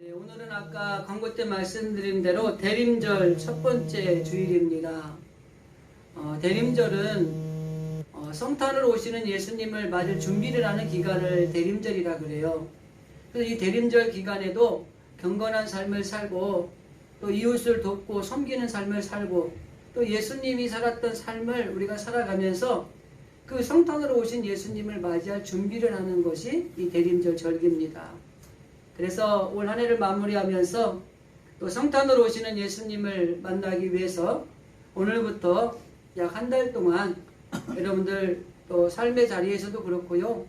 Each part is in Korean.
네, 오늘은 아까 광고 때 말씀드린 대로 대림절 첫 번째 주일입니다. 대림절은 성탄으로 오시는 예수님을 맞을 준비를 하는 기간을 대림절이라 그래요. 그래서 이 대림절 기간에도 경건한 삶을 살고 또 이웃을 돕고 섬기는 삶을 살고 또 예수님이 살았던 삶을 우리가 살아가면서 그 성탄으로 오신 예수님을 맞이할 준비를 하는 것이 이 대림절 절기입니다. 그래서 올 한 해를 마무리하면서 또 성탄으로 오시는 예수님을 만나기 위해서 오늘부터 약 한 달 동안 여러분들 또 삶의 자리에서도 그렇고요.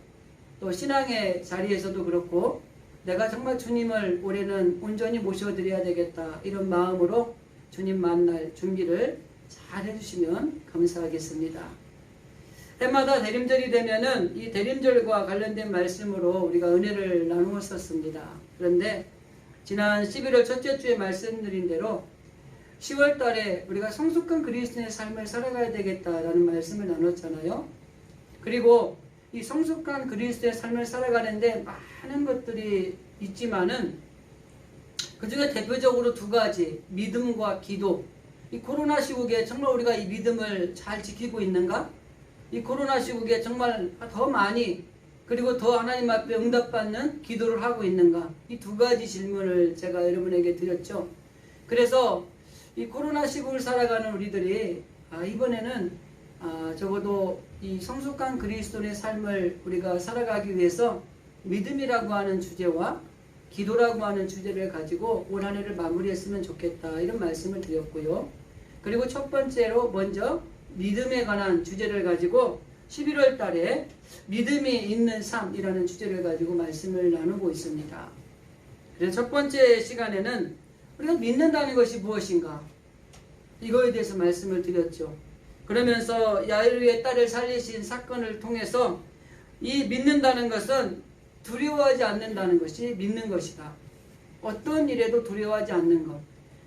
또 신앙의 자리에서도 그렇고 내가 정말 주님을 올해는 온전히 모셔드려야 되겠다 이런 마음으로 주님 만날 준비를 잘 해주시면 감사하겠습니다. 해마다 대림절이 되면은 이 대림절과 관련된 말씀으로 우리가 은혜를 나누었었습니다. 그런데 지난 11월 첫째 주에 말씀드린 대로 10월 달에 우리가 성숙한 그리스도인의 삶을 살아가야 되겠다라는 말씀을 나눴잖아요. 그리고 이 성숙한 그리스도의 삶을 살아가는데 많은 것들이 있지만은 그 중에 대표적으로 두 가지, 믿음과 기도. 이 코로나 시국에 정말 우리가 이 믿음을 잘 지키고 있는가? 이 코로나 시국에 정말 더 많이 그리고 더 하나님 앞에 응답받는 기도를 하고 있는가? 이 두 가지 질문을 제가 여러분에게 드렸죠. 그래서 이 코로나 시국을 살아가는 우리들이 이번에는 적어도 이 성숙한 그리스도인의 삶을 우리가 살아가기 위해서 믿음이라고 하는 주제와 기도라고 하는 주제를 가지고 올 한 해를 마무리했으면 좋겠다 이런 말씀을 드렸고요. 그리고 첫 번째로 먼저 믿음에 관한 주제를 가지고 11월 달에 믿음이 있는 삶이라는 주제를 가지고 말씀을 나누고 있습니다. 그래서 첫 번째 시간에는 우리가 믿는다는 것이 무엇인가? 이거에 대해서 말씀을 드렸죠. 그러면서 야이로의 딸을 살리신 사건을 통해서 이 믿는다는 것은 두려워하지 않는다는 것이 믿는 것이다. 어떤 일에도 두려워하지 않는 것.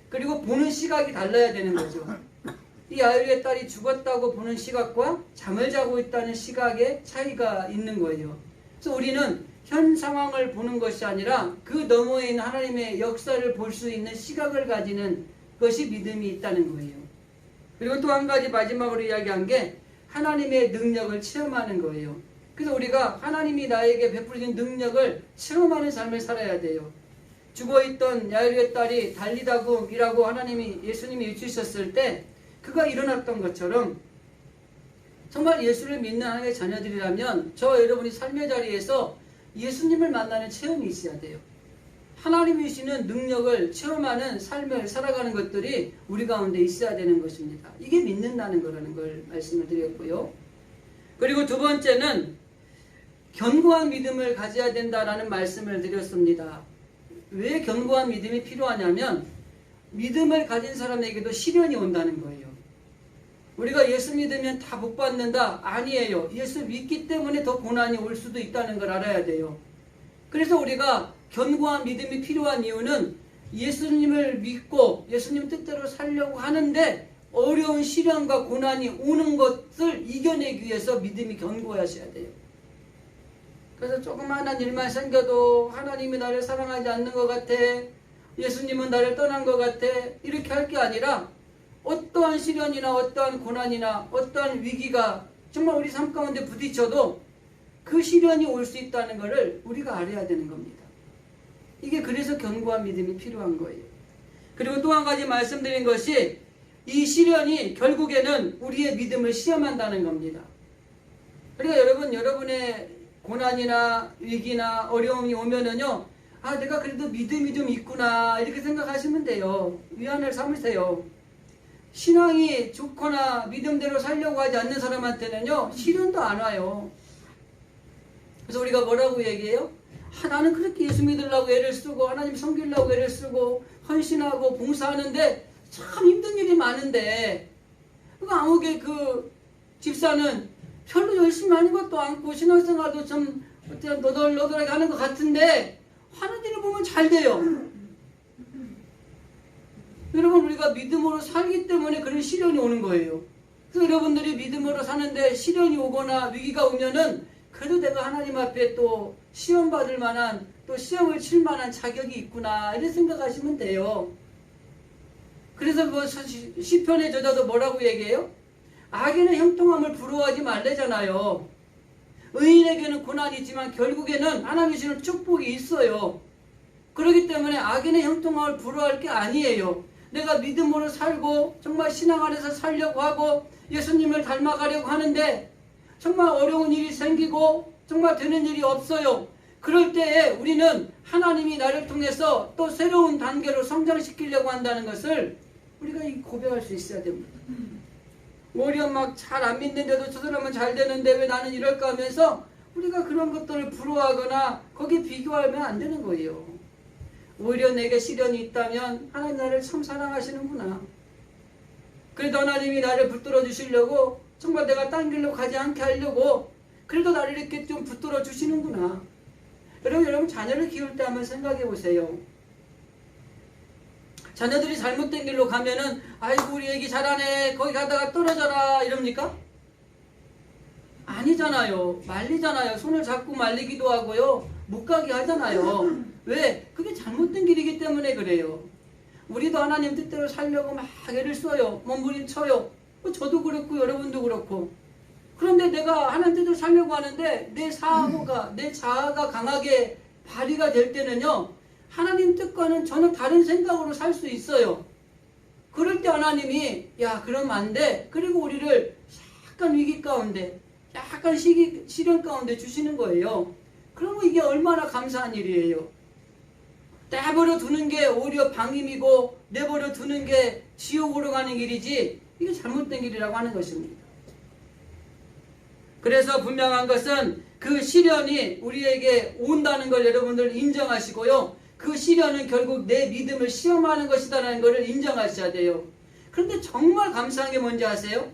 그리고 보는 시각이 달라야 되는 거죠. 이 야이로의 딸이 죽었다고 보는 시각과 잠을 자고 있다는 시각의 차이가 있는 거예요. 그래서 우리는 현 상황을 보는 것이 아니라 그 너머에 있는 하나님의 역사를 볼 수 있는 시각을 가지는 것이 믿음이 있다는 거예요. 그리고 또 한 가지 마지막으로 이야기한 게 하나님의 능력을 체험하는 거예요. 그래서 우리가 하나님이 나에게 베풀어진 능력을 체험하는 삶을 살아야 돼요. 죽어있던 야이로의 딸이 달리다고 이라고 예수님이 일주셨을 때 그가 일어났던 것처럼 정말 예수를 믿는 하나님의 자녀들이라면 저 여러분이 삶의 자리에서 예수님을 만나는 체험이 있어야 돼요. 하나님이 주시는 능력을 체험하는 삶을 살아가는 것들이 우리 가운데 있어야 되는 것입니다. 이게 믿는다는 거라는 걸 말씀을 드렸고요. 그리고 두 번째는 견고한 믿음을 가져야 된다라는 말씀을 드렸습니다. 왜 견고한 믿음이 필요하냐면 믿음을 가진 사람에게도 시련이 온다는 거예요. 우리가 예수 믿으면 다 복 받는다? 아니에요. 예수 믿기 때문에 더 고난이 올 수도 있다는 걸 알아야 돼요. 그래서 우리가 견고한 믿음이 필요한 이유는 예수님을 믿고 예수님 뜻대로 살려고 하는데 어려운 시련과 고난이 오는 것을 이겨내기 위해서 믿음이 견고하셔야 돼요. 그래서 조그마한 일만 생겨도 하나님이 나를 사랑하지 않는 것 같아, 예수님은 나를 떠난 것 같아, 이렇게 할 게 아니라 어떠한 시련이나 어떠한 고난이나 어떠한 위기가 정말 우리 삶 가운데 부딪혀도 그 시련이 올 수 있다는 것을 우리가 알아야 되는 겁니다. 이게 그래서 견고한 믿음이 필요한 거예요. 그리고 또 한 가지 말씀드린 것이 이 시련이 결국에는 우리의 믿음을 시험한다는 겁니다. 그러니까 여러분의 고난이나 위기나 어려움이 오면은요, 내가 그래도 믿음이 좀 있구나 이렇게 생각하시면 돼요. 위안을 삼으세요. 신앙이 좋거나 믿음대로 살려고 하지 않는 사람한테는요, 시련도 안 와요. 그래서 우리가 뭐라고 얘기해요? 나는 그렇게 예수 믿으려고 애를 쓰고 하나님 섬기려고 애를 쓰고 헌신하고 봉사하는데 참 힘든 일이 많은데 아무개 그 집사는 별로 열심히 하는 것도 않고 신앙생활도 좀 너덜너덜하게 하는 것 같은데 하는 일을 보면 잘 돼요. 여러분, 우리가 믿음으로 살기 때문에 그런 시련이 오는 거예요. 그래서 여러분들이 믿음으로 사는데 시련이 오거나 위기가 오면은 그래도 내가 하나님 앞에 또 시험받을 만한 또 시험을 칠 만한 자격이 있구나 이렇게 생각하시면 돼요. 그래서 뭐 시편의 저자도 뭐라고 얘기해요? 악인의 형통함을 부러워하지 말래잖아요. 의인에게는 고난이 있지만 결국에는 하나님 주시는 축복이 있어요. 그렇기 때문에 악인의 형통함을 부러워할 게 아니에요. 내가 믿음으로 살고 정말 신앙 안에서 살려고 하고 예수님을 닮아가려고 하는데 정말 어려운 일이 생기고 정말 되는 일이 없어요. 그럴 때에 우리는 하나님이 나를 통해서 또 새로운 단계로 성장시키려고 한다는 것을 우리가 고백할 수 있어야 됩니다. 오히려 막 잘 안 믿는데도 저 사람은 잘 되는데 왜 나는 이럴까 하면서 우리가 그런 것들을 부러워하거나 거기에 비교하면 안 되는 거예요. 오히려 내게 시련이 있다면 하나님 나를 참 사랑하시는구나. 그래도 하나님이 나를 붙들어 주시려고 정말 내가 딴 길로 가지 않게 하려고 그래도 나를 이렇게 좀 붙들어 주시는구나. 여러분 자녀를 키울 때 한번 생각해 보세요. 자녀들이 잘못된 길로 가면은 아이고 우리 애기 잘하네 거기 가다가 떨어져라 이럽니까? 아니잖아요. 말리잖아요. 손을 잡고 말리기도 하고요. 못 가게 하잖아요. 왜? 그게 잘못된 길이기 때문에 그래요. 우리도 하나님 뜻대로 살려고 막 애를 써요. 몸부림쳐요. 저도 그렇고 여러분도 그렇고. 그런데 내가 하나님 뜻대로 살려고 하는데 내 사고가 내 자아가 강하게 발휘가 될 때는요. 하나님 뜻과는 전혀 다른 생각으로 살 수 있어요. 그럴 때 하나님이 야 그러면 안 돼. 그리고 우리를 약간 위기 가운데 약간 시련 가운데 주시는 거예요. 그러면 이게 얼마나 감사한 일이에요. 내버려 두는 게 오히려 방임이고 내버려 두는 게 지옥으로 가는 길이지 이게 잘못된 길이라고 하는 것입니다. 그래서 분명한 것은 그 시련이 우리에게 온다는 걸 여러분들 인정하시고요. 그 시련은 결국 내 믿음을 시험하는 것이다라는 것을 인정하셔야 돼요. 그런데 정말 감사한 게 뭔지 아세요?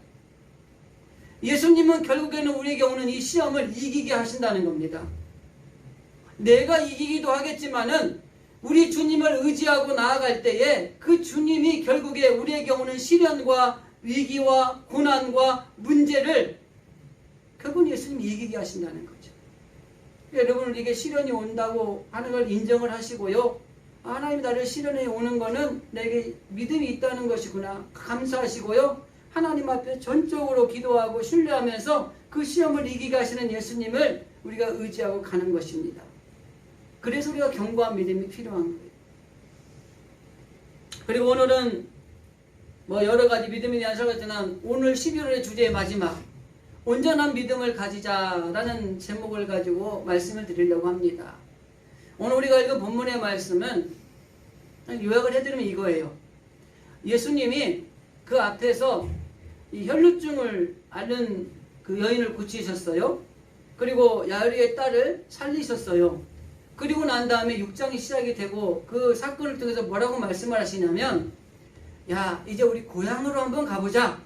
예수님은 결국에는 우리에게 오는 이 시험을 이기게 하신다는 겁니다. 내가 이기기도 하겠지만은 우리 주님을 의지하고 나아갈 때에 그 주님이 결국에 우리에게 오는 시련과 위기와 고난과 문제를 결국은 예수님이 이기게 하신다는 거죠. 여러분 우리에게 시련이 온다고 하는 걸 인정을 하시고요. 하나님이 나를 시련에 오는 거는 내게 믿음이 있다는 것이구나 감사하시고요. 하나님 앞에 전적으로 기도하고 신뢰하면서 그 시험을 이기게 하시는 예수님을 우리가 의지하고 가는 것입니다. 그래서 우리가 견고한 믿음이 필요한 거예요. 그리고 오늘은 뭐 여러 가지 믿음에 대한 설교지만 오늘 11월의 주제의 마지막 온전한 믿음을 가지자라는 제목을 가지고 말씀을 드리려고 합니다. 오늘 우리가 읽은 본문의 말씀은 요약을 해드리면 이거예요. 예수님이 그 앞에서 이 혈루증을 앓는 그 여인을 고치셨어요. 그리고 야이로의 딸을 살리셨어요. 그리고 난 다음에 6장이 시작이 되고 그 사건을 통해서 뭐라고 말씀을 하시냐면 야 이제 우리 고향으로 한번 가보자.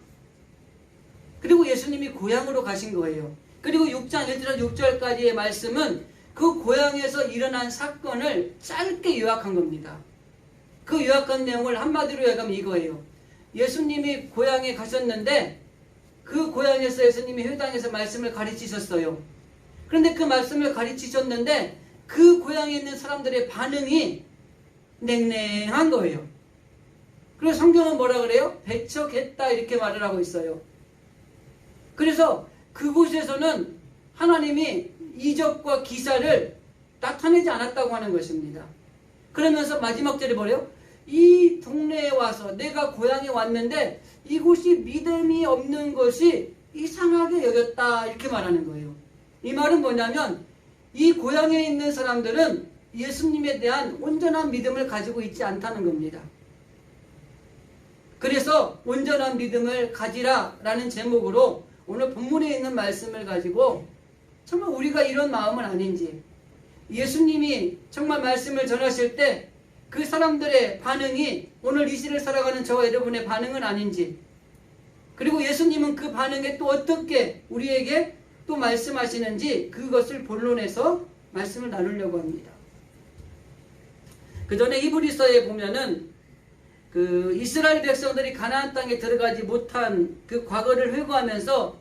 그리고 예수님이 고향으로 가신 거예요. 그리고 6장 1절에서 6절까지의 말씀은 그 고향에서 일어난 사건을 짧게 요약한 겁니다. 그 요약한 내용을 한마디로 요약하면 이거예요. 예수님이 고향에 가셨는데 그 고향에서 예수님이 회당에서 말씀을 가르치셨어요. 그런데 그 말씀을 가르치셨는데 그 고향에 있는 사람들의 반응이 냉랭한 거예요. 그래서 성경은 뭐라 그래요? 배척했다 이렇게 말을 하고 있어요. 그래서 그곳에서는 하나님이 이적과 기사를 나타내지 않았다고 하는 것입니다. 그러면서 마지막 절에 뭐래요? 이 동네에 와서 내가 고향에 왔는데 이곳이 믿음이 없는 것이 이상하게 여겼다 이렇게 말하는 거예요. 이 말은 뭐냐면 이 고향에 있는 사람들은 예수님에 대한 온전한 믿음을 가지고 있지 않다는 겁니다. 그래서 온전한 믿음을 가지라 라는 제목으로 오늘 본문에 있는 말씀을 가지고 정말 우리가 이런 마음은 아닌지 예수님이 정말 말씀을 전하실 때 그 사람들의 반응이 오늘 이 시를 살아가는 저와 여러분의 반응은 아닌지 그리고 예수님은 그 반응에 또 어떻게 우리에게 또 말씀하시는지 그것을 본론에서 말씀을 나누려고 합니다. 그 전에 히브리서에 보면은 그 이스라엘 백성들이 가나안 땅에 들어가지 못한 그 과거를 회고하면서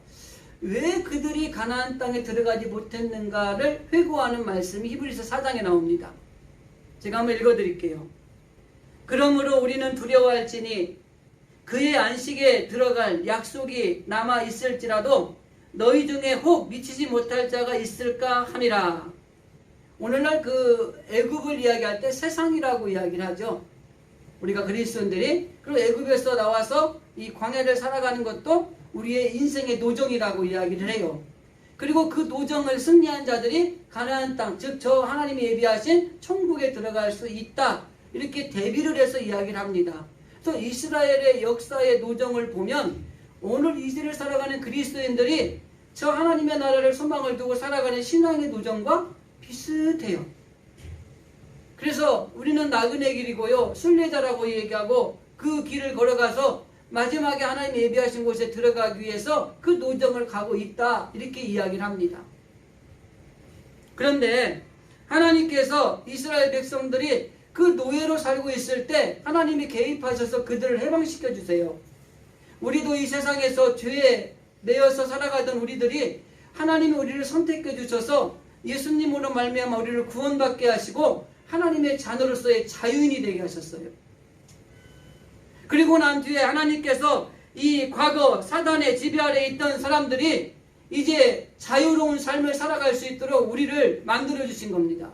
왜 그들이 가나안 땅에 들어가지 못했는가를 회고하는 말씀이 히브리서 4장에 나옵니다. 제가 한번 읽어드릴게요. 그러므로 우리는 두려워할지니 그의 안식에 들어갈 약속이 남아 있을지라도 너희 중에 혹 미치지 못할 자가 있을까 함이라. 오늘날 그 애굽을 이야기할 때 세상이라고 이야기를 하죠. 우리가 그리스도인들이 그리고 애굽에서 나와서 이 광야를 살아가는 것도 우리의 인생의 노정이라고 이야기를 해요. 그리고 그 노정을 승리한 자들이 가나안 땅, 즉 저 하나님이 예비하신 천국에 들어갈 수 있다. 이렇게 대비를 해서 이야기를 합니다. 그래서 이스라엘의 역사의 노정을 보면 오늘 이 시대를 살아가는 그리스도인들이 저 하나님의 나라를 소망을 두고 살아가는 신앙의 노정과 비슷해요. 그래서 우리는 나그네 길이고요, 순례자라고 얘기하고 그 길을 걸어가서 마지막에 하나님이 예비하신 곳에 들어가기 위해서 그 노정을 가고 있다. 이렇게 이야기를 합니다. 그런데 하나님께서 이스라엘 백성들이 그 노예로 살고 있을 때 하나님이 개입하셔서 그들을 해방시켜 주세요. 우리도 이 세상에서 죄에 매여서 살아가던 우리들이 하나님이 우리를 선택해 주셔서 예수님으로 말미암아 우리를 구원받게 하시고 하나님의 자녀로서의 자유인이 되게 하셨어요. 그리고 난 뒤에 하나님께서 이 과거 사단의 지배 아래에 있던 사람들이 이제 자유로운 삶을 살아갈 수 있도록 우리를 만들어 주신 겁니다.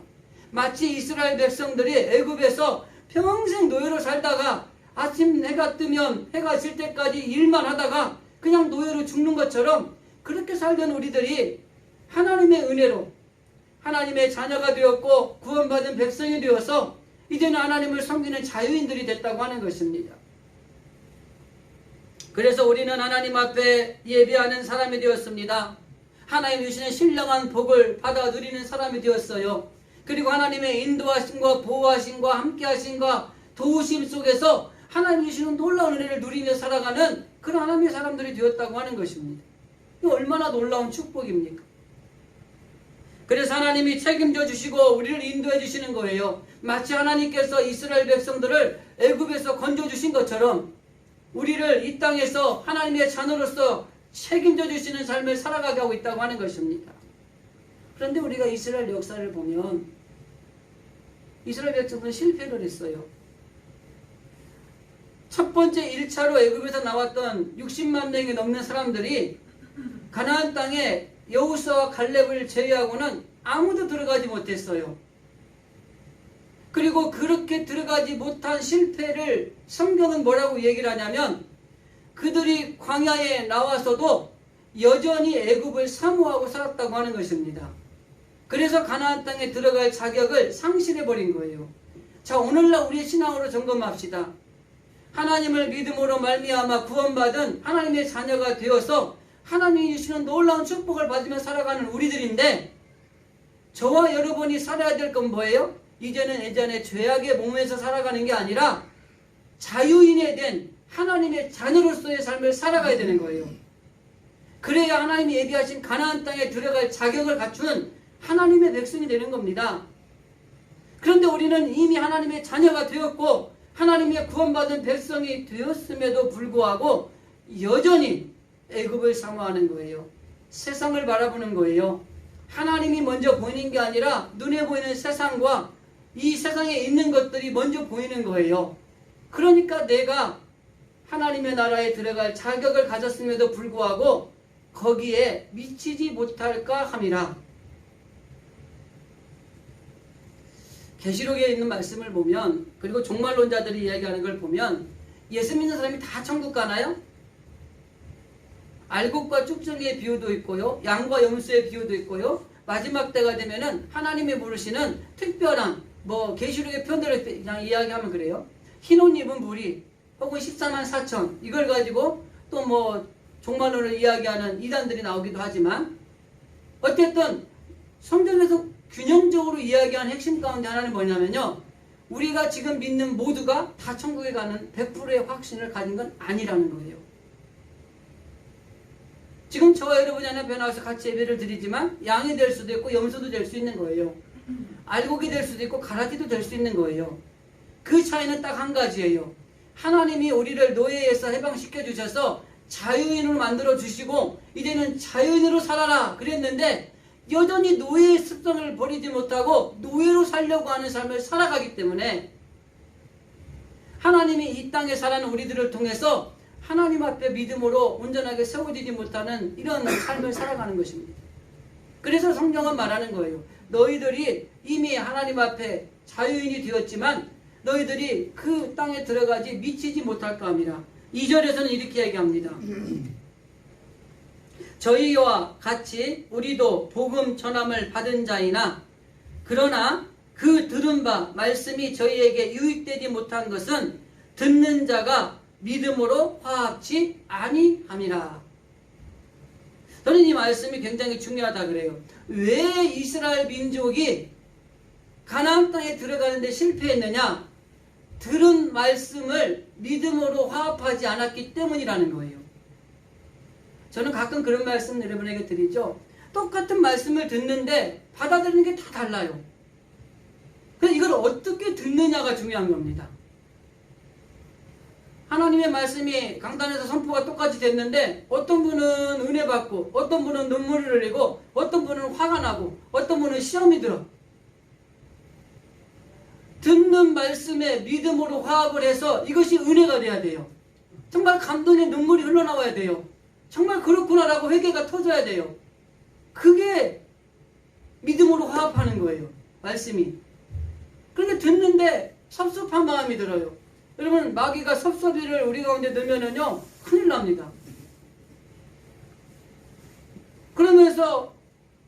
마치 이스라엘 백성들이 애굽에서 평생 노예로 살다가 아침 해가 뜨면 해가 질 때까지 일만 하다가 그냥 노예로 죽는 것처럼 그렇게 살던 우리들이 하나님의 은혜로 하나님의 자녀가 되었고 구원받은 백성이 되어서 이제는 하나님을 섬기는 자유인들이 됐다고 하는 것입니다. 그래서 우리는 하나님 앞에 예배하는 사람이 되었습니다. 하나님 주시는 신령한 복을 받아 누리는 사람이 되었어요. 그리고 하나님의 인도하심과 보호하심과 함께하심과 도우심 속에서 하나님 주시는 놀라운 은혜를 누리며 살아가는 그런 하나님의 사람들이 되었다고 하는 것입니다. 이 얼마나 놀라운 축복입니까? 그래서 하나님이 책임져 주시고 우리를 인도해 주시는 거예요. 마치 하나님께서 이스라엘 백성들을 애굽에서 건져 주신 것처럼 우리를 이 땅에서 하나님의 자녀로서 책임져 주시는 삶을 살아가게 하고 있다고 하는 것입니다. 그런데 우리가 이스라엘 역사를 보면 이스라엘 백성들은 실패를 했어요. 첫 번째 1차로 애굽에서 나왔던 60만 명이 넘는 사람들이 가나안 땅에 여호수아와 갈렙을 제외하고는 아무도 들어가지 못했어요. 그리고 그렇게 들어가지 못한 실패를 성경은 뭐라고 얘기를 하냐면 그들이 광야에 나와서도 여전히 애굽을 사모하고 살았다고 하는 것입니다. 그래서 가나안 땅에 들어갈 자격을 상실해버린 거예요. 자, 오늘날 우리의 신앙으로 점검합시다. 하나님을 믿음으로 말미암아 구원받은 하나님의 자녀가 되어서 하나님이 주시는 놀라운 축복을 받으며 살아가는 우리들인데 저와 여러분이 살아야 될 건 뭐예요? 이제는 예전에 죄악의 몸에서 살아가는 게 아니라 자유인에 된 하나님의 자녀로서의 삶을 살아가야 되는 거예요. 그래야 하나님이 예비하신 가나안 땅에 들어갈 자격을 갖춘 하나님의 백성이 되는 겁니다. 그런데 우리는 이미 하나님의 자녀가 되었고 하나님의 구원받은 백성이 되었음에도 불구하고 여전히 애굽을 사모하는 거예요. 세상을 바라보는 거예요. 하나님이 먼저 보이는 게 아니라 눈에 보이는 세상과 이 세상에 있는 것들이 먼저 보이는 거예요. 그러니까 내가 하나님의 나라에 들어갈 자격을 가졌음에도 불구하고 거기에 미치지 못할까 함이라. 계시록에 있는 말씀을 보면 그리고 종말론자들이 이야기하는 걸 보면 예수 믿는 사람이 다 천국 가나요? 알곡과 쭉정이의 비유도 있고요. 양과 염소의 비유도 있고요. 마지막 때가 되면은 하나님이 부르시는 특별한 계시록의 편들을 그냥 이야기하면 그래요. 흰 옷 입은 무리 혹은 14만 4천 이걸 가지고 또 종말론을 이야기하는 이단들이 나오기도 하지만 어쨌든 성경에서 균형적으로 이야기한 핵심 가운데 하나는 뭐냐면요. 우리가 지금 믿는 모두가 다 천국에 가는 100%의 확신을 가진 건 아니라는 거예요. 지금 저와 여러분이 하나님께 나와서 같이 예배를 드리지만 양이 될 수도 있고 염소도 될 수 있는 거예요. 알곡이 될 수도 있고 가라지도 될 수 있는 거예요. 그 차이는 딱 한 가지예요. 하나님이 우리를 노예에서 해방시켜 주셔서 자유인으로 만들어 주시고 이제는 자유인으로 살아라 그랬는데 여전히 노예의 습성을 버리지 못하고 노예로 살려고 하는 삶을 살아가기 때문에 하나님이 이 땅에 살아가는 우리들을 통해서 하나님 앞에 믿음으로 온전하게 세워지지 못하는 이런 삶을 살아가는 것입니다. 그래서 성경은 말하는 거예요. 너희들이 이미 하나님 앞에 자유인이 되었지만 너희들이 그 땅에 들어가지 미치지 못할까 합니다. 2절에서는 이렇게 얘기합니다. 저희와 같이 우리도 복음 전함을 받은 자이나 그러나 그 들은 바 말씀이 저희에게 유익되지 못한 것은 듣는 자가 믿음으로 화합치 아니함이라. 저는 이 말씀이 굉장히 중요하다 그래요. 왜 이스라엘 민족이 가나안 땅에 들어가는데 실패했느냐? 들은 말씀을 믿음으로 화합하지 않았기 때문이라는 거예요. 저는 가끔 그런 말씀 여러분에게 드리죠. 똑같은 말씀을 듣는데 받아들이는 게 다 달라요. 그래서 이걸 어떻게 듣느냐가 중요한 겁니다. 하나님의 말씀이 강단에서 선포가 똑같이 됐는데 어떤 분은 은혜 받고 어떤 분은 눈물을 흘리고 어떤 분은 화가 나고 어떤 분은 시험이 들어. 듣는 말씀에 믿음으로 화합을 해서 이것이 은혜가 돼야 돼요. 정말 감동의 눈물이 흘러나와야 돼요. 정말 그렇구나라고 회개가 터져야 돼요. 그게 믿음으로 화합하는 거예요. 말씀이. 그런데 듣는데 섭섭한 마음이 들어요. 여러분 마귀가 섭섭이를 우리 가운데 넣으면은요 큰일 납니다. 그러면서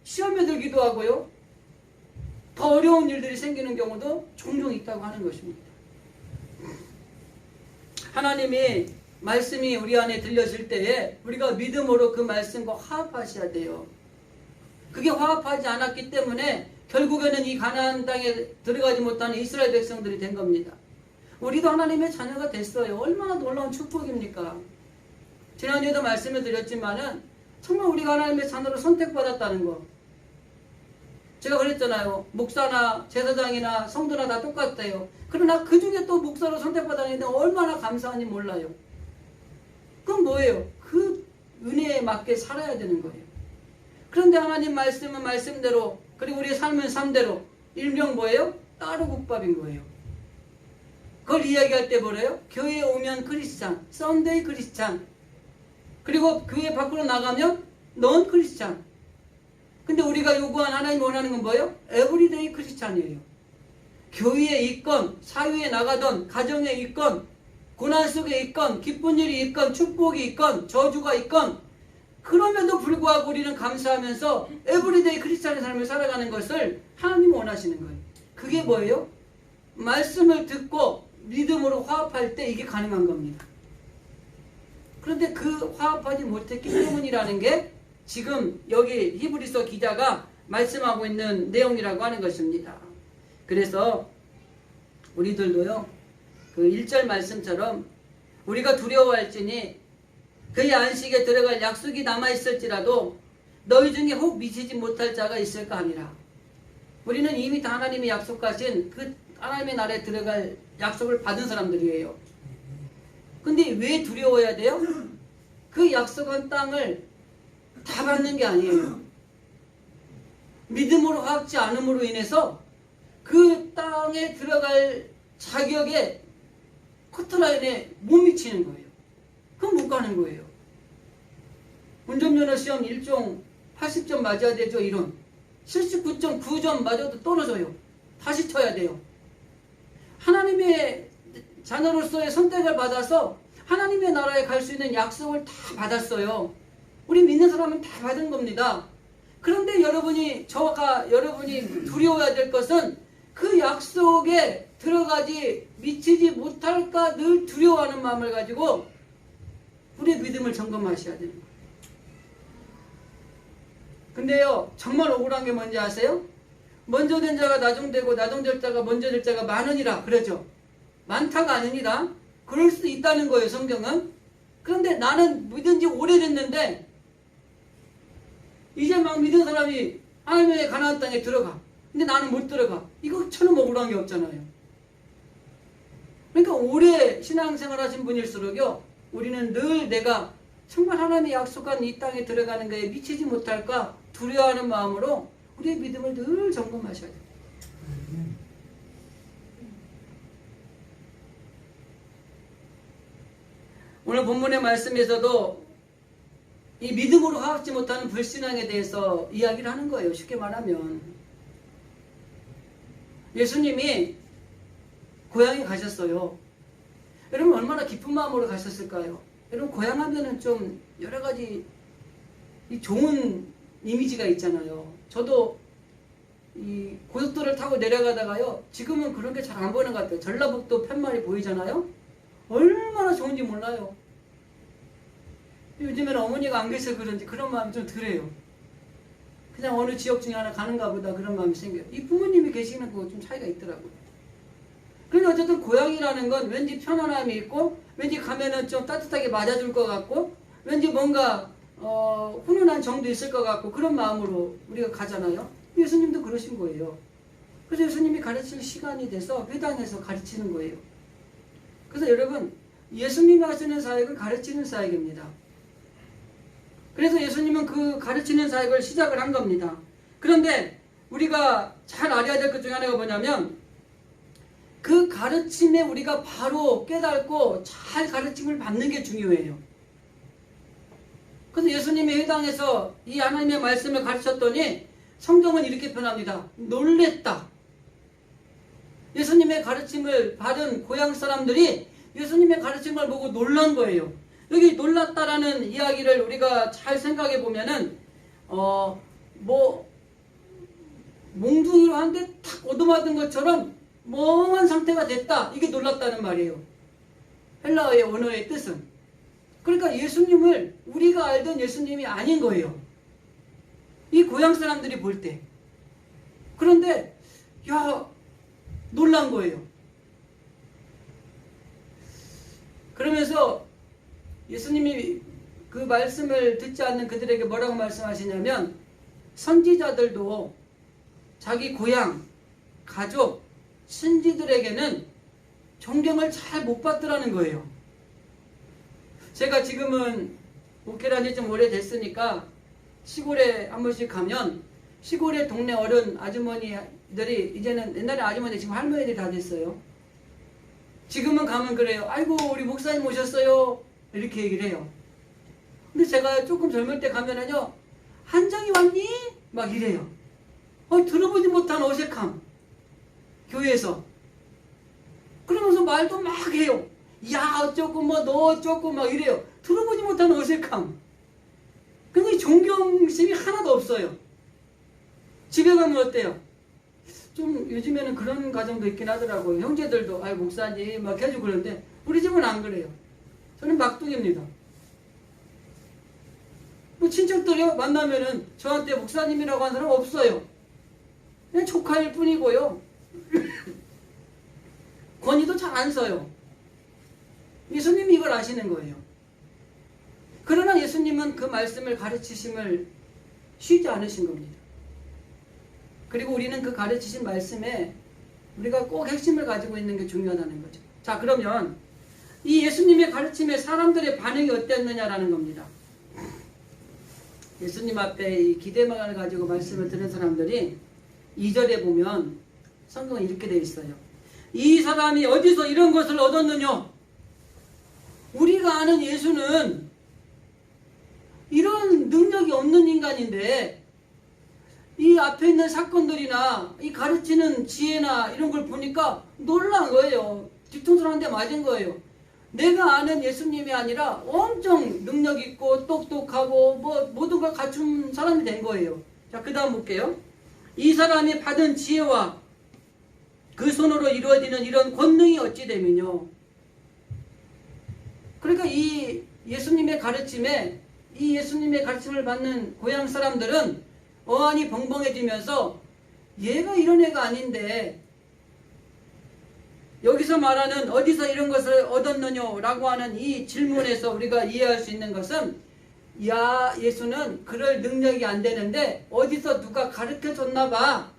시험에 들기도 하고요. 더 어려운 일들이 생기는 경우도 종종 있다고 하는 것입니다. 하나님이 말씀이 우리 안에 들려질 때에 우리가 믿음으로 그 말씀과 화합하셔야 돼요. 그게 화합하지 않았기 때문에 결국에는 이 가나안 땅에 들어가지 못하는 이스라엘 백성들이 된 겁니다. 우리도 하나님의 자녀가 됐어요. 얼마나 놀라운 축복입니까? 지난주에도 말씀을 드렸지만은 정말 우리가 하나님의 자녀로 선택받았다는 거. 제가 그랬잖아요. 목사나 제사장이나 성도나 다 똑같대요. 그러나 그 중에 또 목사로 선택받았는데 얼마나 감사한지 몰라요. 그건 뭐예요? 그 은혜에 맞게 살아야 되는 거예요. 그런데 하나님 말씀은 말씀대로 그리고 우리의 삶은 삶대로 일명 뭐예요? 따로 국밥인 거예요. 그걸 이야기할 때 뭐래요? 교회에 오면 크리스찬, 썬데이 크리스찬. 그리고 교회 밖으로 나가면 넌 크리스찬. 근데 우리가 요구한 하나님 원하는 건 뭐예요? 에브리데이 크리스찬이에요. 교회에 있건 사회에 나가던 가정에 있건 고난 속에 있건 기쁜 일이 있건 축복이 있건 저주가 있건 그럼에도 불구하고 우리는 감사하면서 에브리데이 크리스찬의 삶을 살아가는 것을 하나님이 원하시는 거예요. 그게 뭐예요? 말씀을 듣고 믿음으로 화합할 때 이게 가능한 겁니다. 그런데 그 화합하지 못했기 때문이라는 게 지금 여기 히브리서 기자가 말씀하고 있는 내용이라고 하는 것입니다. 그래서 우리들도요, 그 1절 말씀처럼 우리가 두려워할지니 그의 안식에 들어갈 약속이 남아있을지라도 너희 중에 혹 미치지 못할 자가 있을까 하니라. 우리는 이미 다 하나님이 약속하신 그 하나님의 나라에 들어갈 약속을 받은 사람들이에요. 근데 왜 두려워해야 돼요? 그 약속한 땅을 다 받는 게 아니에요. 믿음으로 화합지 않음으로 인해서 그 땅에 들어갈 자격에 커트라인에 못 미치는 거예요. 그럼 못 가는 거예요. 운전면허 시험 1종 80점 맞아야 되죠. 이론 79.9점 맞아도 떨어져요. 다시 쳐야 돼요. 하나님의 자녀로서의 선택을 받아서 하나님의 나라에 갈 수 있는 약속을 다 받았어요. 우리 믿는 사람은 다 받은 겁니다. 그런데 여러분이 두려워해야 될 것은 그 약속에 들어가지 미치지 못할까 늘 두려워하는 마음을 가지고 우리의 믿음을 점검하셔야 되는 거예요. 근데요, 정말 억울한 게 뭔지 아세요? 먼저 된 자가 나중되고 나중될 자가 먼저 될 자가 많으니라 그러죠. 많다가 아닙니다. 그럴 수도 있다는 거예요, 성경은. 그런데 나는 믿은 지 오래됐는데 이제 막 믿은 사람이 하나님의 가나안 땅에 들어가. 근데 나는 못 들어가. 이거처럼 억울한 게 없잖아요. 그러니까 오래 신앙생활 하신 분일수록요, 우리는 늘 내가 정말 하나님의 약속한 이 땅에 들어가는 것에 미치지 못할까 두려워하는 마음으로 우리의 믿음을 늘 점검하셔야 돼요. 오늘 본문의 말씀에서도 이 믿음으로 화합지 못하는 불신앙에 대해서 이야기를 하는 거예요. 쉽게 말하면 예수님이 고향에 가셨어요. 여러분 얼마나 기쁜 마음으로 가셨을까요? 여러분 고향 하면은 좀 여러 가지 이 좋은 이미지가 있잖아요. 저도 이 고속도로를 타고 내려가다가요. 지금은 그런 게 잘 안 보이는 것 같아요. 전라북도 팻말이 보이잖아요. 얼마나 좋은지 몰라요. 요즘에는 어머니가 안 계셔서 그런지 그런 마음이 좀 들어요. 그냥 어느 지역 중에 하나 가는가 보다 그런 마음이 생겨요. 이 부모님이 계시는 거 좀 차이가 있더라고요. 그런데 어쨌든 고향이라는 건 왠지 편안함이 있고 왠지 가면은 좀 따뜻하게 맞아줄 것 같고 왠지 뭔가 훈훈한 정도 있을 것 같고 그런 마음으로 우리가 가잖아요. 예수님도 그러신 거예요. 그래서 예수님이 가르칠 시간이 돼서 회당에서 가르치는 거예요. 그래서 여러분 예수님이 하시는 사역은 가르치는 사역입니다. 그래서 예수님은 그 가르치는 사역을 시작을 한 겁니다. 그런데 우리가 잘 알아야 될 것 중에 하나가 뭐냐면 그 가르침에 우리가 바로 깨닫고 잘 가르침을 받는 게 중요해요. 그래서 예수님이 회당에서 이 하나님의 말씀을 가르쳤더니 성경은 이렇게 표현합니다. 놀랬다. 예수님의 가르침을 받은 고향 사람들이 예수님의 가르침을 보고 놀란 거예요. 여기 놀랐다라는 이야기를 우리가 잘 생각해 보면은 몽둥이로 한 대 탁 얻어맞은 것처럼 멍한 상태가 됐다. 이게 놀랐다는 말이에요. 헬라어의 원어의 뜻은. 그러니까 예수님을 우리가 알던 예수님이 아닌 거예요. 이 고향 사람들이 볼 때. 그런데 놀란 거예요. 그러면서 예수님이 그 말씀을 듣지 않는 그들에게 뭐라고 말씀하시냐면 선지자들도 자기 고향, 가족, 친지들에게는 존경을 잘 못 받더라는 거예요. 제가 지금은 목회를 한 지 좀 오래됐으니까 시골에 한 번씩 가면 시골의 동네 어른 아주머니들이 이제는 옛날에 아주머니 지금 할머니들이 다 됐어요. 지금은 가면 그래요. 아이고 우리 목사님 오셨어요. 이렇게 얘기를 해요. 근데 제가 조금 젊을 때 가면은요. 한정이 왔니? 막 이래요. 들어보지 못한 어색함. 교회에서. 그러면서 말도 막 해요. 야 어쩌고 너 어쩌고 막 이래요. 들어보지 못한 어색함. 근데 존경심이 하나도 없어요. 집에 가면 어때요? 좀 요즘에는 그런 가정도 있긴 하더라고요. 형제들도 목사님 막 해주고 그러는데 우리 집은 안 그래요. 저는 막둥이입니다. 뭐 친척들이요 만나면은 저한테 목사님이라고 하는 사람 없어요. 그냥 조카일 뿐이고요. 권위도 잘 안 써요. 예수님이 이걸 아시는 거예요. 그러나 예수님은 그 말씀을 가르치심을 쉬지 않으신 겁니다. 그리고 우리는 그 가르치신 말씀에 우리가 꼭 핵심을 가지고 있는 게 중요하다는 거죠. 자, 그러면 이 예수님의 가르침에 사람들의 반응이 어땠느냐라는 겁니다. 예수님 앞에 이 기대만을 가지고 말씀을 들은 사람들이 2절에 보면 성경은 이렇게 되어 있어요. 이 사람이 어디서 이런 것을 얻었느냐? 우리가 아는 예수는 이런 능력이 없는 인간인데 이 앞에 있는 사건들이나 이 가르치는 지혜나 이런 걸 보니까 놀란 거예요. 뒤통수를 한 대 맞은 거예요. 내가 아는 예수님이 아니라 엄청 능력 있고 똑똑하고 모든 걸 갖춘 사람이 된 거예요. 자, 그 다음 볼게요. 이 사람이 받은 지혜와 그 손으로 이루어지는 이런 권능이 어찌 되면요. 그러니까 이 예수님의 가르침을 받는 고향 사람들은 어안이 벙벙해지면서 얘가 이런 애가 아닌데 여기서 말하는 어디서 이런 것을 얻었느냐라고 하는 이 질문에서 우리가 이해할 수 있는 것은 예수는 그럴 능력이 안 되는데 어디서 누가 가르쳐 줬나 봐.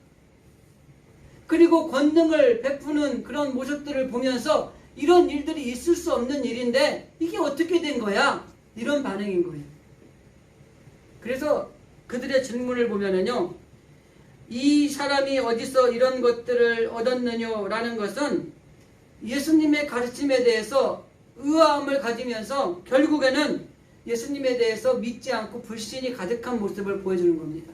그리고 권능을 베푸는 그런 모습들을 보면서 이런 일들이 있을 수 없는 일인데 이게 어떻게 된 거야? 이런 반응인 거예요. 그래서 그들의 질문을 보면은요, 이 사람이 어디서 이런 것들을 얻었느냐라는 것은 예수님의 가르침에 대해서 의아함을 가지면서 결국에는 예수님에 대해서 믿지 않고 불신이 가득한 모습을 보여주는 겁니다.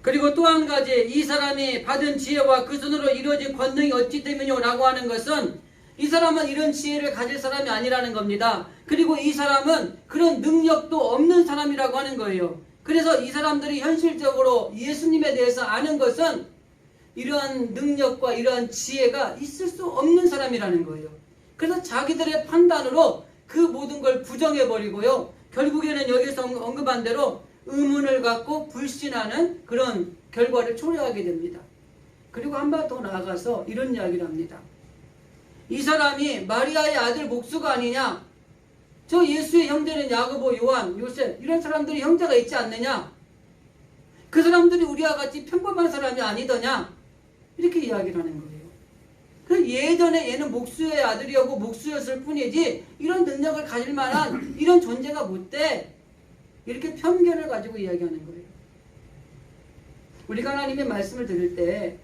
그리고 또 한 가지, 이 사람이 받은 지혜와 그 손으로 이루어진 권능이 어찌 되느냐 라고 하는 것은 이 사람은 이런 지혜를 가질 사람이 아니라는 겁니다. 그리고 이 사람은 그런 능력도 없는 사람이라고 하는 거예요. 그래서 이 사람들이 현실적으로 예수님에 대해서 아는 것은 이러한 능력과 이러한 지혜가 있을 수 없는 사람이라는 거예요. 그래서 자기들의 판단으로 그 모든 걸 부정해버리고요. 결국에는 여기서 언급한 대로 의문을 갖고 불신하는 그런 결과를 초래하게 됩니다. 그리고 한 발 더 나아가서 이런 이야기를 합니다. 이 사람이 마리아의 아들 목수가 아니냐? 저 예수의 형제는 야고보, 요한, 요셉 이런 사람들이 형제가 있지 않느냐? 그 사람들이 우리와 같이 평범한 사람이 아니더냐? 이렇게 이야기를 하는 거예요. 그 예전에 얘는 목수의 아들이었고 목수였을 뿐이지 이런 능력을 가질 만한 이런 존재가 못 돼. 이렇게 편견을 가지고 이야기하는 거예요. 우리가 하나님의 말씀을 들을 때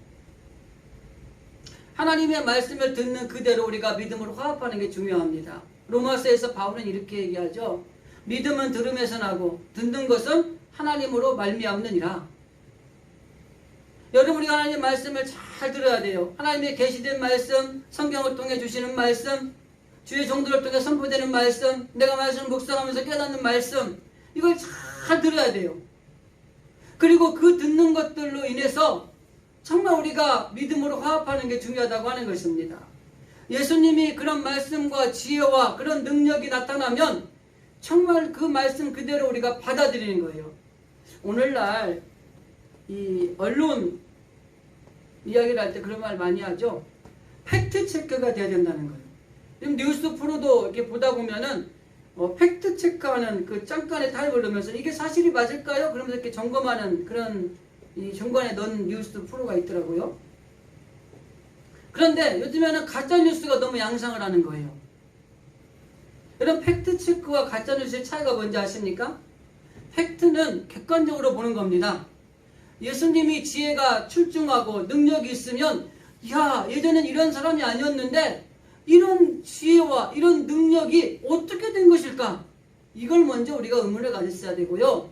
하나님의 말씀을 듣는 그대로 우리가 믿음으로 화합하는 게 중요합니다. 로마서에서 바울은 이렇게 얘기하죠. 믿음은 들음에서 나고 듣는 것은 하나님으로 말미암느니라. 여러분, 우리가 하나님의 말씀을 잘 들어야 돼요. 하나님의 계시된 말씀, 성경을 통해 주시는 말씀, 주의 종들을 통해 선포되는 말씀, 내가 말씀을 묵상하면서 깨닫는 말씀, 이걸 잘 들어야 돼요. 그리고 그 듣는 것들로 인해서 정말 우리가 믿음으로 화합하는 게 중요하다고 하는 것입니다. 예수님이 그런 말씀과 지혜와 그런 능력이 나타나면 정말 그 말씀 그대로 우리가 받아들이는 거예요. 오늘날 이 언론 이야기를 할 때 그런 말 많이 하죠. 팩트 체크가 돼야 된다는 거예요. 지금 뉴스 프로도 이렇게 보다 보면은 팩트 체크하는 그 잠깐의 타입을 넣으면서 이게 사실이 맞을까요? 그러면서 이렇게 점검하는 그런 이 중간에 넣은 뉴스 프로가 있더라고요. 그런데 요즘에는 가짜 뉴스가 너무 양상을 하는 거예요. 이런 팩트 체크와 가짜 뉴스의 차이가 뭔지 아십니까? 팩트는 객관적으로 보는 겁니다. 예수님이 지혜가 출중하고 능력이 있으면 야, 예전엔 이런 사람이 아니었는데 이런 지혜와 이런 능력이 어떻게 된 것일까? 이걸 먼저 우리가 의문을 가졌어야 되고요.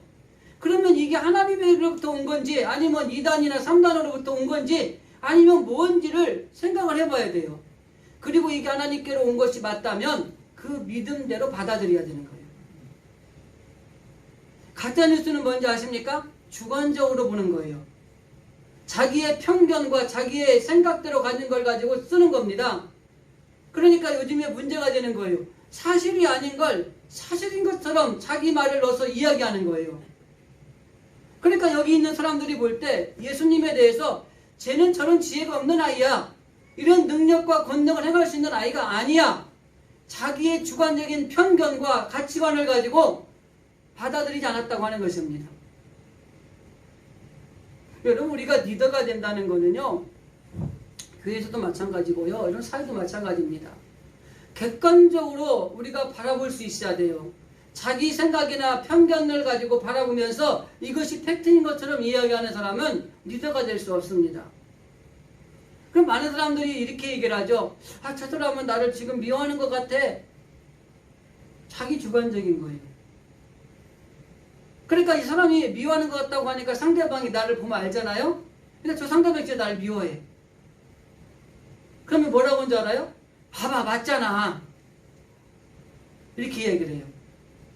그러면 이게 하나님으로부터 온 건지 아니면 2단이나 3단으로부터 온 건지 아니면 뭔지를 생각을 해봐야 돼요. 그리고 이게 하나님께로 온 것이 맞다면 그 믿음대로 받아들여야 되는 거예요. 가짜뉴스는 뭔지 아십니까? 주관적으로 보는 거예요. 자기의 편견과 자기의 생각대로 가진 걸 가지고 쓰는 겁니다. 그러니까 요즘에 문제가 되는 거예요. 사실이 아닌 걸 사실인 것처럼 자기 말을 넣어서 이야기하는 거예요. 그러니까 여기 있는 사람들이 볼 때 예수님에 대해서 쟤는 저런 지혜가 없는 아이야. 이런 능력과 권능을 행할 수 있는 아이가 아니야. 자기의 주관적인 편견과 가치관을 가지고 받아들이지 않았다고 하는 것입니다. 여러분, 우리가 리더가 된다는 거는요, 교회에서도 마찬가지고요, 이런 사회도 마찬가지입니다. 객관적으로 우리가 바라볼 수 있어야 돼요. 자기 생각이나 편견을 가지고 바라보면서 이것이 팩트인 것처럼 이야기하는 사람은 리더가 될 수 없습니다. 그럼 많은 사람들이 이렇게 얘기를 하죠. 아, 저 사람은 나를 지금 미워하는 것 같아. 자기 주관적인 거예요. 그러니까 이 사람이 미워하는 것 같다고 하니까 상대방이 나를 보면 알잖아요. 근데 저 상대방이 진짜 나를 미워해. 그러면 뭐라고 하는 줄 알아요? 봐봐, 맞잖아. 이렇게 얘기를 해요.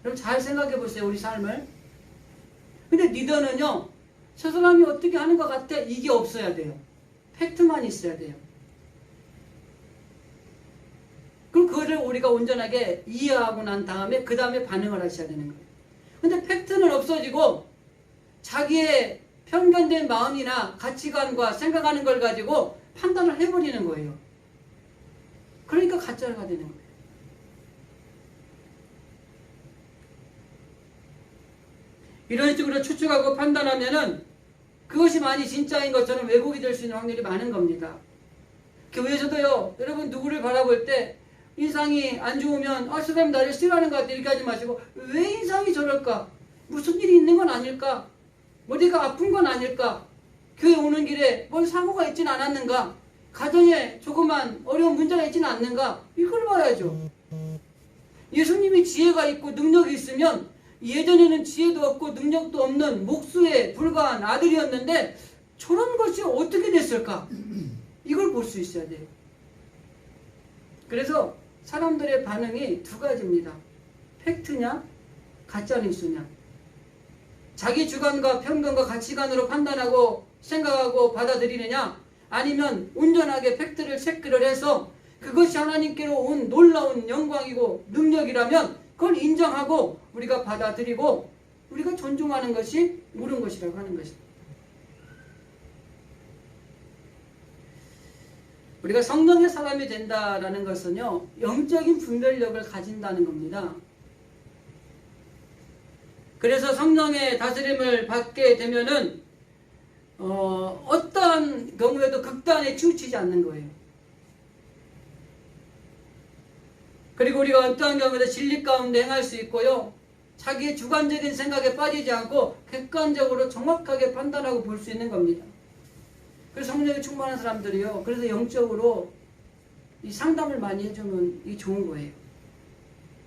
여러분 잘 생각해 보세요, 우리 삶을. 근데 리더는요, 저 사람이 어떻게 하는 것 같아? 이게 없어야 돼요. 팩트만 있어야 돼요. 그럼 그거를 우리가 온전하게 이해하고 난 다음에 그 다음에 반응을 하셔야 되는 거예요. 근데 팩트는 없어지고 자기의 편견된 마음이나 가치관과 생각하는 걸 가지고 판단을 해버리는 거예요. 그러니까 가짜가 되는 거예요. 이런 식으로 추측하고 판단하면은 그것이 많이 진짜인 것처럼 왜곡이 될 수 있는 확률이 많은 겁니다. 교회에서도요, 여러분 누구를 바라볼 때 인상이 안 좋으면 아, 저 사람 나를 싫어하는 것 같아 이렇게 하지 마시고 왜 인상이 저럴까? 무슨 일이 있는 건 아닐까? 어디가 아픈 건 아닐까? 교회 오는 길에 뭔 사고가 있진 않았는가? 가정에 조그만 어려운 문제가 있진 않는가? 이걸 봐야죠. 예수님이 지혜가 있고 능력이 있으면 예전에는 지혜도 없고 능력도 없는 목수에 불과한 아들이었는데 저런 것이 어떻게 됐을까? 이걸 볼 수 있어야 돼요. 그래서 사람들의 반응이 두 가지입니다. 팩트냐? 가짜뉴스냐? 자기 주관과 편견과 가치관으로 판단하고 생각하고 받아들이느냐? 아니면 온전하게 팩트를 체크를 해서 그것이 하나님께로 온 놀라운 영광이고 능력이라면 그걸 인정하고 우리가 받아들이고 우리가 존중하는 것이 옳은 것이라고 하는 것입니다. 우리가 성령의 사람이 된다라는 것은요, 영적인 분별력을 가진다는 겁니다. 그래서 성령의 다스림을 받게 되면은 어떠한 경우에도 극단에 치우치지 않는 거예요. 그리고 우리가 어떠한 경우에도 진리 가운데 행할 수 있고요. 자기의 주관적인 생각에 빠지지 않고 객관적으로 정확하게 판단하고 볼 수 있는 겁니다. 그래서 성령에 충만한 사람들이요. 그래서 영적으로 이 상담을 많이 해주면 이 좋은 거예요.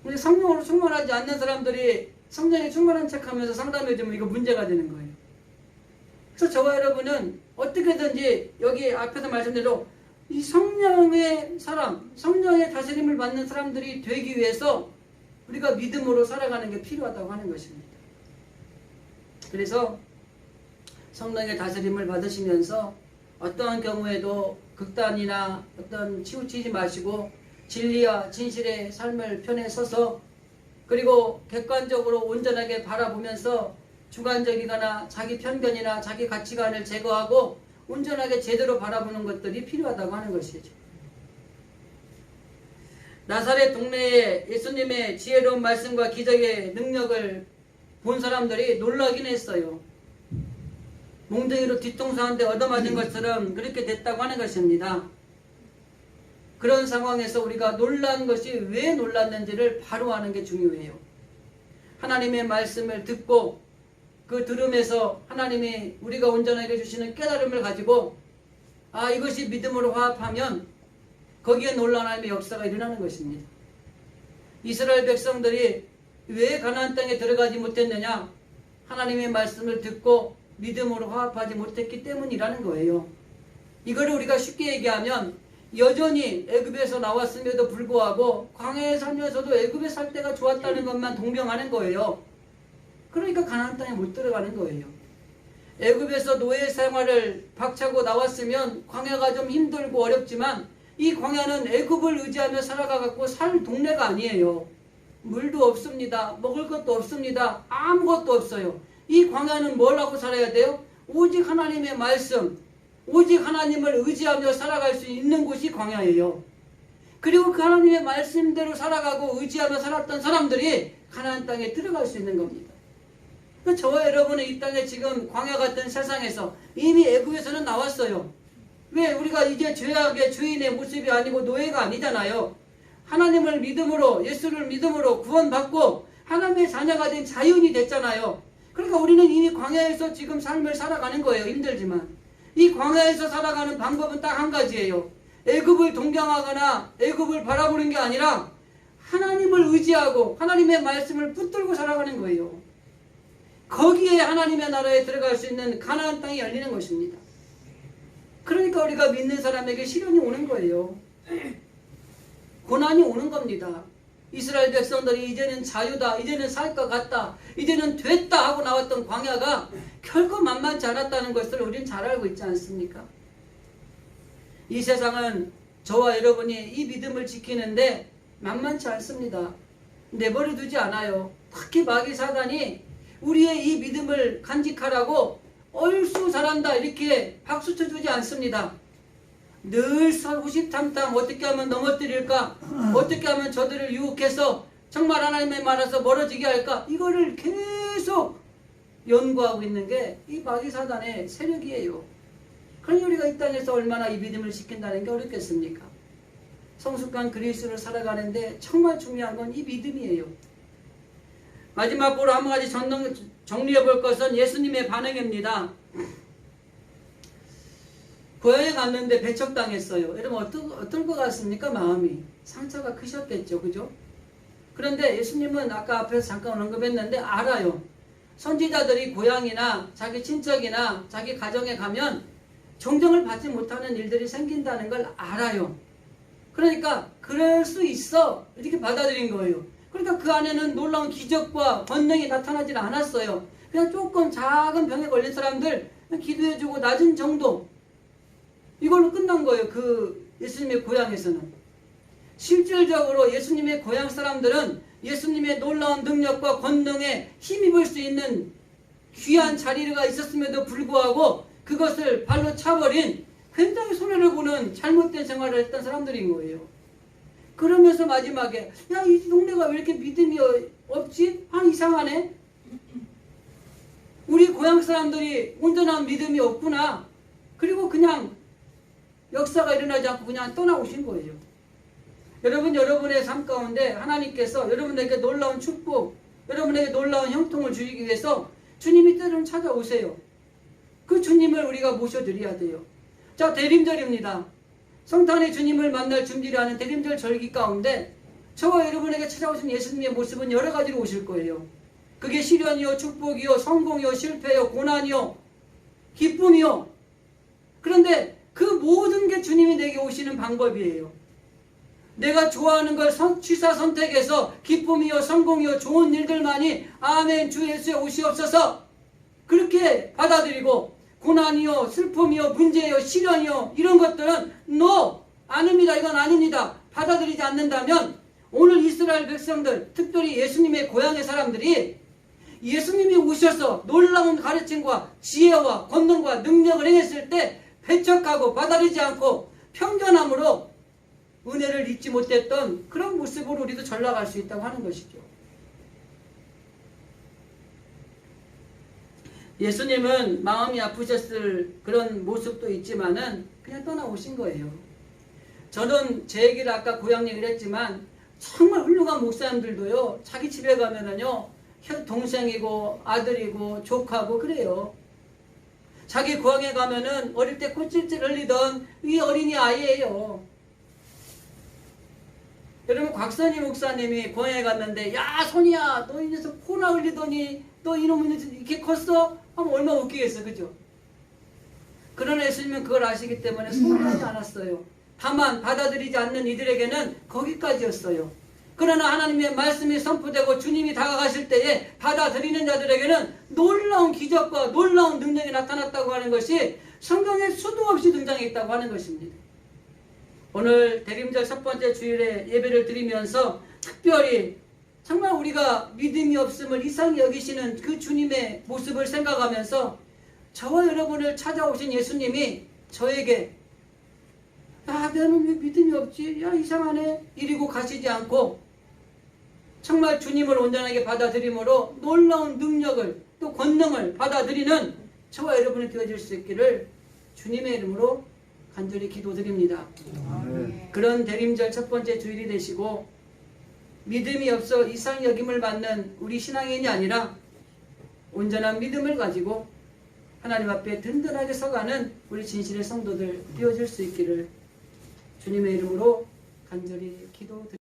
근데 성령으로 충만하지 않는 사람들이 성령에 충만한 척하면서 상담해주면 이거 문제가 되는 거예요. 그래서 저와 여러분은 어떻게든지 여기 앞에서 말씀대로 이 성령의 사람, 성령의 다스림을 받는 사람들이 되기 위해서 우리가 믿음으로 살아가는 게 필요하다고 하는 것입니다. 그래서 성령의 다스림을 받으시면서 어떠한 경우에도 극단이나 어떤 치우치지 마시고 진리와 진실의 삶을 편에 서서 그리고 객관적으로 온전하게 바라보면서 주관적이거나 자기 편견이나 자기 가치관을 제거하고 온전하게 제대로 바라보는 것들이 필요하다고 하는 것이죠. 나사렛 동네에 예수님의 지혜로운 말씀과 기적의 능력을 본 사람들이 놀라긴 했어요. 몽둥이로 뒤통수 한 대 얻어맞은 것처럼 그렇게 됐다고 하는 것입니다. 그런 상황에서 우리가 놀란 것이 왜 놀랐는지를 바로 아는 게 중요해요. 하나님의 말씀을 듣고 그 들음에서 하나님이 우리가 온전하게 주시는 깨달음을 가지고 아, 이것이 믿음으로 화합하면 거기에 놀라운 하나님의 역사가 일어나는 것입니다. 이스라엘 백성들이 왜 가나안 땅에 들어가지 못했느냐? 하나님의 말씀을 듣고 믿음으로 화합하지 못했기 때문이라는 거예요. 이거를 우리가 쉽게 얘기하면 여전히 애굽에서 나왔음에도 불구하고 광야에 살면서도 애굽에 살 때가 좋았다는 것만 동병하는 거예요. 그러니까 가나안 땅에 못 들어가는 거예요. 애굽에서 노예 생활을 박차고 나왔으면 광야가 좀 힘들고 어렵지만 이 광야는 애굽을 의지하며 살아가고 살 동네가 아니에요. 물도 없습니다. 먹을 것도 없습니다. 아무것도 없어요. 이 광야는 뭘 하고 살아야 돼요? 오직 하나님의 말씀, 오직 하나님을 의지하며 살아갈 수 있는 곳이 광야예요. 그리고 그 하나님의 말씀대로 살아가고 의지하며 살았던 사람들이 가나안 땅에 들어갈 수 있는 겁니다. 저와 여러분은 이 땅에 지금 광야 같은 세상에서 이미 애굽에서는 나왔어요. 왜? 우리가 이제 죄악의 주인의 모습이 아니고 노예가 아니잖아요. 하나님을 믿음으로, 예수를 믿음으로 구원받고 하나님의 자녀가 된 자유인이 됐잖아요. 그러니까 우리는 이미 광야에서 지금 삶을 살아가는 거예요. 힘들지만 이 광야에서 살아가는 방법은 딱 한 가지예요. 애굽을 동경하거나 애굽을 바라보는 게 아니라 하나님을 의지하고 하나님의 말씀을 붙들고 살아가는 거예요. 거기에 하나님의 나라에 들어갈 수 있는 가나안 땅이 열리는 것입니다. 그러니까 우리가 믿는 사람에게 시련이 오는 거예요. 고난이 오는 겁니다. 이스라엘 백성들이 이제는 자유다, 이제는 살 것 같다, 이제는 됐다 하고 나왔던 광야가 결코 만만치 않았다는 것을 우리는 잘 알고 있지 않습니까? 이 세상은 저와 여러분이 이 믿음을 지키는데 만만치 않습니다. 내버려 두지 않아요. 특히 마귀 사단이 우리의 이 믿음을 간직하라고 얼쑤 잘한다 이렇게 박수 쳐주지 않습니다. 늘 호시탐탐 어떻게 하면 넘어뜨릴까, 어떻게 하면 저들을 유혹해서 정말 하나님의 말에서 멀어지게 할까, 이거를 계속 연구하고 있는 게 이 마귀 사단의 세력이에요. 그러니 우리가 이 땅에서 얼마나 이 믿음을 지킨다는 게 어렵겠습니까? 성숙한 그리스도로 살아가는데 정말 중요한 건 이 믿음이에요. 마지막으로 한 가지 정리해 볼 것은 예수님의 반응입니다. 고향에 갔는데 배척당했어요. 여러분 어떨 것 같습니까? 마음이 상처가 크셨겠죠, 그죠? 그런데 예수님은 아까 앞에서 잠깐 언급했는데 알아요. 선지자들이 고향이나 자기 친척이나 자기 가정에 가면 존경을 받지 못하는 일들이 생긴다는 걸 알아요. 그러니까 그럴 수 있어 이렇게 받아들인 거예요. 그러니까 그 안에는 놀라운 기적과 권능이 나타나질 않았어요. 그냥 조금 작은 병에 걸린 사람들 기도해주고 낮은 정도, 이걸로 끝난 거예요. 그 예수님의 고향에서는. 실질적으로 예수님의 고향 사람들은 예수님의 놀라운 능력과 권능에 힘입을 수 있는 귀한 자리가 있었음에도 불구하고 그것을 발로 차버린 굉장히 손해를 보는 잘못된 생활을 했던 사람들인 거예요. 그러면서 마지막에 야, 이 동네가 왜 이렇게 믿음이 없지? 이상하네. 우리 고향 사람들이 온전한 믿음이 없구나. 그리고 그냥 역사가 일어나지 않고 그냥 떠나오신 거예요. 여러분, 여러분의 삶 가운데 하나님께서 여러분에게 놀라운 축복, 여러분에게 놀라운 형통을 주시기 위해서 주님이 때로는 찾아오세요. 그 주님을 우리가 모셔드려야 돼요. 자, 대림절입니다. 성탄의 주님을 만날 준비를 하는 대림절 절기 가운데 저와 여러분에게 찾아오신 예수님의 모습은 여러 가지로 오실 거예요. 그게 시련이요, 축복이요, 성공이요, 실패요, 고난이요, 기쁨이요. 그런데 그 모든 게 주님이 내게 오시는 방법이에요. 내가 좋아하는 걸 취사 선택해서 기쁨이요, 성공이요, 좋은 일들만이 아멘 주 예수에 오시옵소서 그렇게 받아들이고, 고난이요, 슬픔이요, 문제요, 시련이요, 이런 것들은 NO! 아닙니다. 이건 아닙니다. 받아들이지 않는다면 오늘 이스라엘 백성들, 특별히 예수님의 고향의 사람들이 예수님이 오셔서 놀라운 가르침과 지혜와 권능과 능력을 행했을 때 배척하고 받아들이지 않고 편견함으로 은혜를 잊지 못했던 그런 모습으로 우리도 전락할 수 있다고 하는 것이죠. 예수님은 마음이 아프셨을 그런 모습도 있지만은 그냥 떠나오신 거예요. 저는 제 얘기를 아까 고향 얘기를 했지만 정말 훌륭한 목사님들도요, 자기 집에 가면은요, 동생이고 아들이고 조카고 그래요. 자기 고향에 가면은 어릴 때 콧질질 흘리던 이 어린이 아이예요. 여러분, 곽선희 목사님이 고향에 갔는데 야 손이야 너 이 녀석 코나 흘리더니 너 이놈이 이렇게 컸어? 하면 얼마나 웃기겠어, 그죠? 그러나 예수님은 그걸 아시기 때문에 소리하지 않았어요. 다만 받아들이지 않는 이들에게는 거기까지였어요. 그러나 하나님의 말씀이 선포되고 주님이 다가가실 때에 받아들이는 자들에게는 놀라운 기적과 놀라운 능력이 나타났다고 하는 것이 성경에 수도 없이 등장했다고 하는 것입니다. 오늘 대림절 첫 번째 주일에 예배를 드리면서 특별히 정말 우리가 믿음이 없음을 이상히 여기시는 그 주님의 모습을 생각하면서 저와 여러분을 찾아오신 예수님이 저에게 야, 나는 왜 믿음이 없지? 야, 이상하네. 이리고 가시지 않고 정말 주님을 온전하게 받아들임으로 놀라운 능력을 또 권능을 받아들이는 저와 여러분이 되어질 수 있기를 주님의 이름으로 간절히 기도드립니다. 그런 대림절 첫 번째 주일이 되시고 믿음이 없어 이상 여김을 받는 우리 신앙인이 아니라 온전한 믿음을 가지고 하나님 앞에 든든하게 서가는 우리 진실의 성도들 되어질 수 있기를 주님의 이름으로 간절히 기도드립니다.